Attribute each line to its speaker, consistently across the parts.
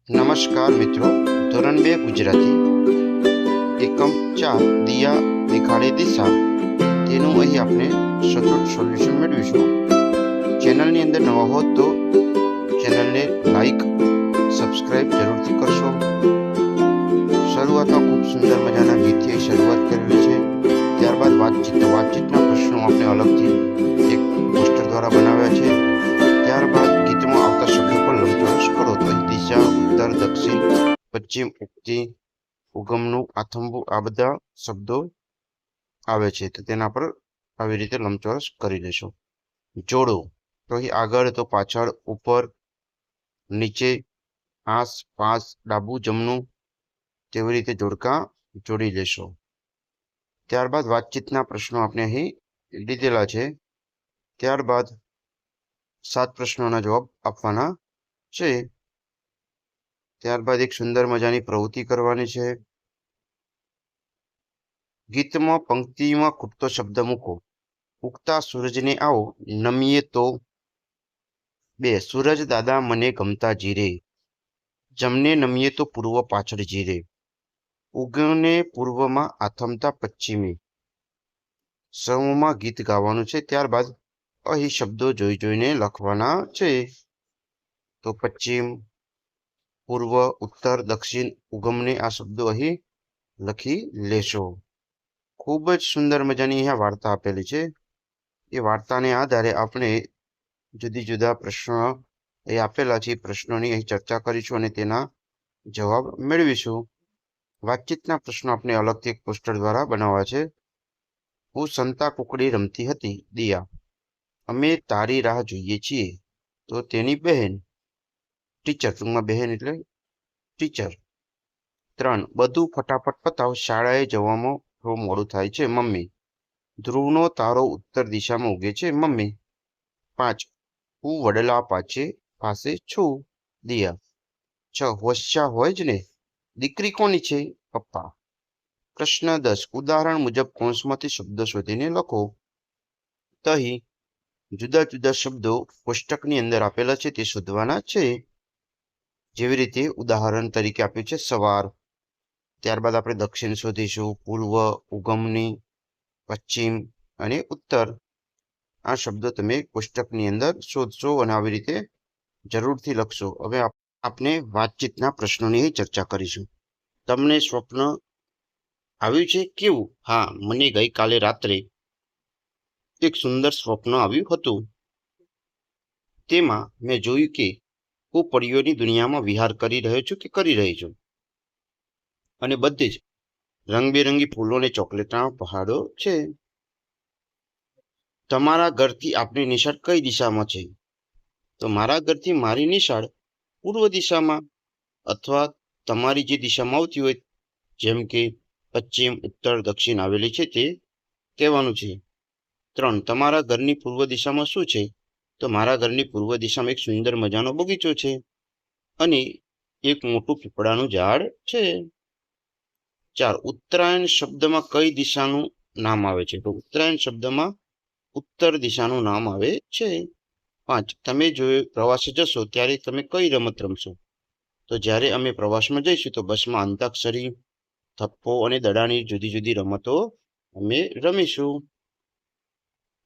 Speaker 1: નમસ્કાર મિત્રો, ધોરણ 2 ગુજરાતી એકમ 4 દિયા દેખાડે દિશા તેનું અહીં આપણે સચોટ સોલ્યુશન મેળવીશું. ચેનલની અંદર નવા હો તો ચેનલને લાઈક સબસ્ક્રાઇબ જરૂરથી કરશો. શરૂઆતમાં ખૂબ સુંદર મજાના ગીતથી શરૂઆત કરેલી છે. ત્યારબાદ વાતચીતના પ્રશ્નો આપણે અલગથી એક પોસ્ટર દ્વારા બનાવ્યા છે. ત્યારબાદ ગીતમાં આવતા શબ્દો પર લંબચોરસ કરો. તો દિશા, ઉત્તર, દક્ષિણ, પશ્ચિમ, ઉક્તિ, ઉગમનું, આથંબુ આ બધા શબ્દો આવે છે. તો તેના પર આવી રીતે લંબચોરસ કરી લેશો. જોડો, તો અહીં આગળ તો પાછળ, ઉપર નીચે, આસ પાસ, ડાબુ જમણું તેવી રીતે જોડકા જોડી લેશો. ત્યારબાદ વાતચીતના પ્રશ્નો આપણે અહીં લીધેલા છે. ત્યારબાદ 7 પ્રશ્નોના જવાબ આપવાના છે. ત્યારબાદ એક સુંદર મજાની પ્રવૃત્તિ કરવાની છે. ગીતમાં પંક્તિમાં ખૂટતો શબ્દ મૂકો. ઉગતા સૂરજને આવો નમીએ તો. 2 સૂરજ દાદા મને ગમતા જીરે. જમને નમીએ તો પૂર્વ પાછળ જીરે. ઉગને પૂર્વમાં આથમતા પશ્ચિમે. સમૂહમાં ગીત ગાવાનું છે. ત્યારબાદ અહીં શબ્દો જોઈને લખવાના છે. તો પશ્ચિમ, પૂર્વ, ઉત્તર, દક્ષિણ, ઉગમને આ શબ્દો અહીં લખી લેશો. ખૂબ જ સુંદર મજાની અહીંયા વાર્તા આપેલી છે. એ વાર્તાને આધારે આપણે જુદી જુદા પ્રશ્નો એ આપેલા છે. પ્રશ્નોની અહીં ચર્ચા કરીશું અને તેના જવાબ મેળવીશું. વાતચીતના પ્રશ્નો આપણે અલગથી એક પોસ્ટર દ્વારા બનાવવા છે. હું સંતા કુકડી રમતી હતી. દિયા, અમે તારી રાહ જોઈએ છીએ. તો તેની બહેન, ટીચર, ટૂંકમાં બહેન એટલે ટીચર. 3 બધું ફટાફટ પતાવ, શાળાએ જવામાં થોડું મોડું થાય છે. મમ્મી, ધ્રુવનો તારો ઉત્તર દિશામાં ઉગે છે. મમ્મી. 5 હું વડલા પાસે છું. દિયા. 6 હોશિયાર હોય જ ને. દીકરી કોની છે? પપ્પા. પ્રશ્ન 10 ઉદાહરણ મુજબ કૌંસમાંથી શબ્દો શોધીને લખો. તો અહીં જુદા જુદા શબ્દો કોષ્ટકની અંદર આપેલા છે તે શોધવાના છે. જેવી રીતે ઉદાહરણ તરીકે આપ્યું છે સવાર. ત્યારબાદ આપણે દક્ષિણ શોધીશું, પૂર્વ, ઉગમની, પશ્ચિમ અને ઉત્તર. આ શબ્દો તમે કોષ્ટકની અંદર શોધશો અને આવી રીતે જરૂરથી લખશો. હવે આપણે વાતચીતના પ્રશ્નોની ચર્ચા કરીશું. તમને સ્વપ્ન આવ્યું છે? કેવું? હા, મને ગઈકાલે રાત્રે એક સુંદર સ્વપ્ન આવ્યું હતું. તેમાં મેં જોયું કે હું પરીઓની દુનિયામાં વિહાર કરી રહ્યો છું કે કરી રહી છું અને બધે જ રંગબેરંગી ફૂલો અને ચોકલેટના પહાડો છે. તમારા ઘરથી આપની નિશાળ કઈ દિશામાં છે? તો મારા ઘરથી મારી નિશાળ પૂર્વ દિશામાં અથવા તમારી જે દિશામાં આવતી હોય જેમ કે પશ્ચિમ, ઉત્તર, દક્ષિણ આવેલી છે તે કહેવાનું છે. 3 તમારા ઘરની પૂર્વ દિશામાં શું છે? તો મારા ઘરની પૂર્વ દિશામાં એક સુંદર મજાનો બગીચો છે અને એક મોટું પીપળાનું ઝાડ છે. 4 ઉત્તરાયણ શબ્દમાં કઈ દિશાનું નામ આવે છે? તો ઉત્તરાયણ શબ્દમાં ઉત્તર દિશાનું નામ આવે છે. 5 તમે જો પ્રવાસે જશો ત્યારે તમે કઈ રમત રમશો? તો જ્યારે અમે પ્રવાસમાં જઈશું તો બસમાં અંતાક્ષરી, થપ્પો અને દડાની જુદી જુદી રમતો અમે રમીશું.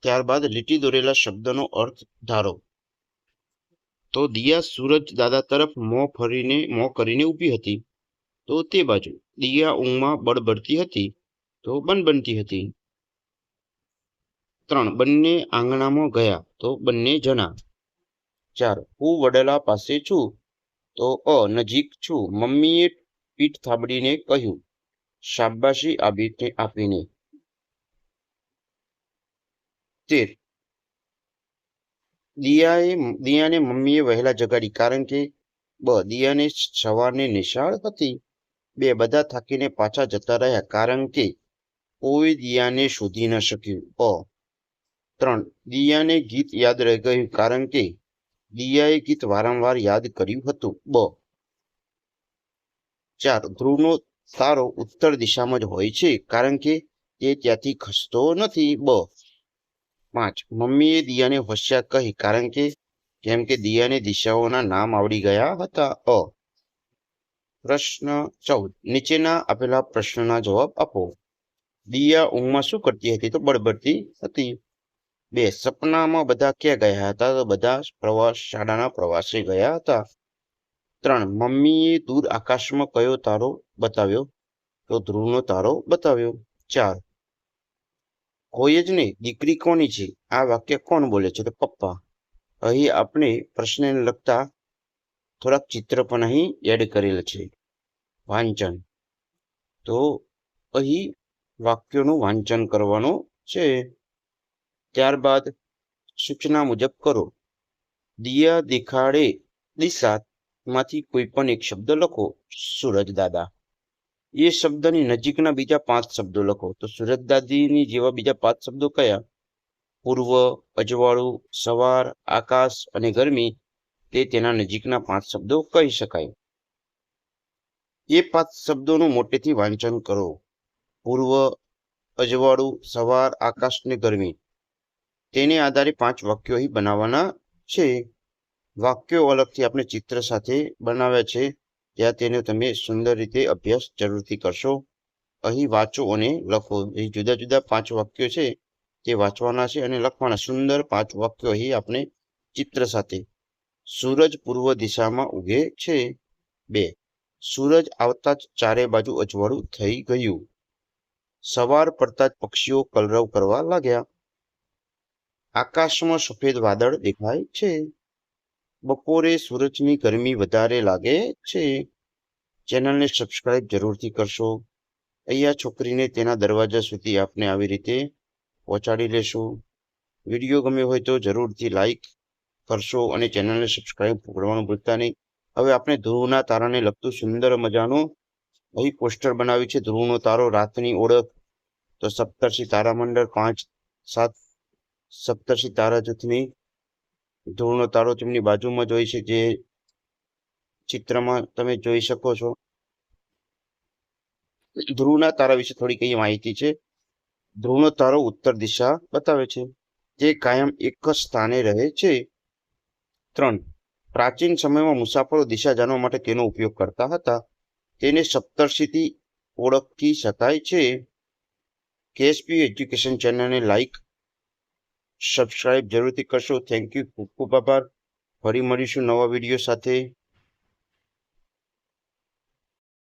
Speaker 1: ત્યારબાદ લીટી દોરેલા શબ્દનો અર્થ ધારો. તો દિયા સૂરજ દાદા તરફ મોં કરીને ઊભી હતી. તો તે બાજુ. દિયા ઊંઘમાં બળબડતી હતી. તો બનબનતી હતી. 3 બંને આંગણામાં ગયા. તો બંને જણા. 4 હું વડલા પાસે છું. તો નજીક છું. મમ્મીએ પીઠ થાબડીને કહ્યું, શાબાશી આપીને. 13 દિયાને મમ્મીએ વહેલા જગાડી કારણ કે દિયાને સવારની નિશાળ હતી. 2 બધા થાકીને પાછા જતા રહ્યા કારણ કે કોઈ દિયાને શોધી ન શક્યું. 3 દિયાને ગીત યાદ રહી ગયું કારણ કે દિયાએ ગીત વારંવાર યાદ કર્યું હતું. 4 ધ્રુવનો તારો ઉત્તર દિશામાં જ હોય છે કારણ કે તે ત્યાંથી ખસતો નથી. 5 મમ્મીએ દિયાને હોશિયાર કહી કારણ કે કેમ કે દિયાને દિશાઓના નામ આવડી ગયા હતા. પ્રશ્ન 14 નીચેના આપેલા પ્રશ્નના જવાબ આપો. દિયા ઊંઘમાં શું કરતી હતી? તો બળબડતી હતી. 2 સપનામાં બધા ક્યાં ગયા હતા? તો બધા શાળાના પ્રવાસે ગયા હતા. 3 મમ્મીએ દૂર આકાશમાં કયો તારો બતાવ્યો? તો ધ્રુવનો તારો બતાવ્યો. 4 કોઈ જ નહીં, દીકરી કોની છે? આ વાક્ય કોણ બોલે છે? તો પપ્પા. અહીં આપણે પ્રશ્નને લગતા થોડાક ચિત્ર પણ અહીં એડ કરેલ છે. વાંચન. તો અહીં વાક્યોનું વાંચન કરવાનું છે. ત્યારબાદ સૂચના મુજબ કરો. દિયા દેખાડે દિશામાંથી કોઈ પણ એક શબ્દ લખો. સૂરજ દાદા. એ શબ્દની નજીકના બીજા 5 શબ્દો લખો. તો સૂરજ દાદીની જેવા બીજા 5 શબ્દો કયા? પૂર્વ, અજવાળું, સવાર, આકાશ અને ગરમી. તે તેના નજીકના 5 શબ્દો કહી શકાય. એ 5 શબ્દોનું મોટેથી વાંચન કરો. પૂર્વ, અજવાળું, સવાર, આકાશ અને ગરમી. તેને આધારે 5 વાક્યો અહીં બનાવવાના છે. વાક્યો અલગથી આપણે ચિત્ર સાથે બનાવ્યા છે, ત્યાં તેને તમે સુંદર રીતે અભ્યાસ જરૂરથી કરશો. અહીં વાંચો અને લખો. અહીં જુદા જુદા 5 વાક્યો છે તે વાંચવાના છે અને લખવાના. સુંદર 5 વાક્યો અહીં આપણે ચિત્ર સાથે. સૂરજ પૂર્વ દિશામાં ઉગે છે. 2 સૂરજ આવતા જ ચારે બાજુ અજવાળું થઈ ગયું. સવાર પડતા જ પક્ષીઓ કલરવ કરવા લાગ્યા. આકાશમાં સફેદ વાદળ દેખાય છે. બપોરે સૂરજની ગરમી વધારે લાગે છે. ચેનલને સબસ્ક્રાઇબ જરૂરથી કરશો. અહીંયા છોકરીને તેના દરવાજા સુધી આપણે આવી રીતે પહોંચાડી લેશું. વિડીયો ગમ્યો હોય તો જરૂરથી લાઈક કરશો અને ચેનલને સબસ્ક્રાઇબ કરવાનું ભૂલતા નહીં. હવે આપણે ધ્રુવના તારાને લગતું સુંદર મજાનું અહીં પોસ્ટર બનાવ્યું છે. ધ્રુવનો તારો, રાતની ઓળખ. તો સપ્તર્ષિ તારામંડળ 5-7 સપ્તર્ષિ તારા જૂથની ધ્રુવનો તારો તેમની બાજુમાં જોઈ છે, જે ચિત્રમાં તમે જોઈ શકો છો. ધ્રુવના તારા વિશે થોડી કઈ માહિતી છે. ધ્રુવનો તારો ઉત્તર દિશા બતાવે છે. તે કાયમ એક જ સ્થાને રહે છે. 3 પ્રાચીન સમયમાં મુસાફરો દિશા જાણવા માટે તેનો ઉપયોગ કરતા હતા. તેને સપ્તર્ષિથી ઓળખી શકાય છે. કેએસપી એજ્યુકેશન ચેનલને લાઈક, સબસ્ક્રાઇબ જરૂરથી કરશો. થેન્ક યુ, ખૂબ ખૂબ આભાર. ફરી મળીશું નવા વિડીયો સાથે.